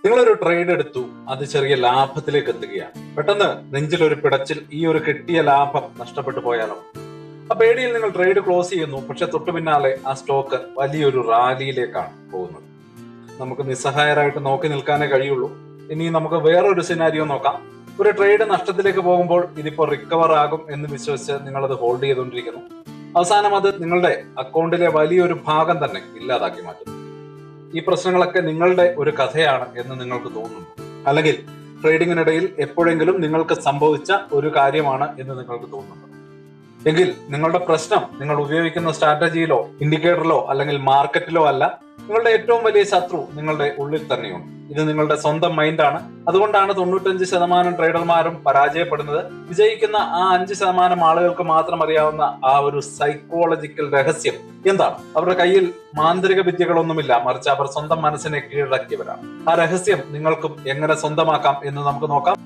നിങ്ങളൊരു ട്രേഡ് എടുത്തു, അത് ചെറിയ ലാഭത്തിലേക്ക് എത്തുകയാണ്. പെട്ടെന്ന് നെഞ്ചിലൊരു പിടച്ചിൽ, ഈ ഒരു കിട്ടിയ ലാഭം നഷ്ടപ്പെട്ടു പോയാലോ? ആ പേടിയിൽ നിങ്ങൾ ട്രേഡ് ക്ലോസ് ചെയ്യുന്നു. പക്ഷെ തൊട്ടു പിന്നാലെ ആ സ്റ്റോക്ക് വലിയൊരു റാലിയിലേക്കാണ് പോകുന്നത്. നമുക്ക് നിസ്സഹായരായിട്ട് നോക്കി നിൽക്കാനേ കഴിയുള്ളൂ. ഇനി നമുക്ക് വേറൊരു സിനാരിയോ നോക്കാം. ഒരു ട്രേഡ് നഷ്ടത്തിലേക്ക് പോകുമ്പോൾ ഇതിപ്പോ റിക്കവർ ആകും എന്ന് വിശ്വസിച്ച് നിങ്ങൾ അത് ഹോൾഡ് ചെയ്തുകൊണ്ടിരിക്കുന്നു. അവസാനം അത് നിങ്ങളുടെ അക്കൗണ്ടിലെ വലിയൊരു ഭാഗം തന്നെ ഇല്ലാതാക്കി മാറ്റുന്നു. ഈ പ്രശ്നങ്ങളൊക്കെ നിങ്ങളുടെ ഒരു കഥയാണ് എന്ന് നിങ്ങൾക്ക് തോന്നുന്നു, അല്ലെങ്കിൽ ട്രേഡിങ്ങിനിടയിൽ എപ്പോഴെങ്കിലും നിങ്ങൾക്ക് സംഭവിച്ച ഒരു കാര്യമാണ് എന്ന് നിങ്ങൾക്ക് തോന്നുന്നു. എങ്കിൽ നിങ്ങളുടെ പ്രശ്നം നിങ്ങൾ ഉപയോഗിക്കുന്ന സ്ട്രാറ്റജിയിലോ ഇൻഡിക്കേറ്ററിലോ അല്ലെങ്കിൽ മാർക്കറ്റിലോ അല്ല. നിങ്ങളുടെ ഏറ്റവും വലിയ ശത്രു നിങ്ങളുടെ ഉള്ളിൽ തന്നെയുണ്ട്. ഇത് നിങ്ങളുടെ സ്വന്തം മൈൻഡാണ്. അതുകൊണ്ടാണ് 95% ട്രേഡർമാരും പരാജയപ്പെടുന്നത്. വിജയിക്കുന്ന ആ 5% ആളുകൾക്ക് മാത്രം അറിയാവുന്ന ആ ഒരു സൈക്കോളജിക്കൽ രഹസ്യം എന്താണ്? അവരുടെ കയ്യിൽ മാന്ത്രിക വിദ്യകളൊന്നുമില്ല, മറിച്ച് അവർ സ്വന്തം മനസ്സിനെ കീഴടക്കിയവരാണ്. ആ രഹസ്യം നിങ്ങൾക്കും എങ്ങനെ സ്വന്തമാക്കാം എന്ന് നമുക്ക് നോക്കാം.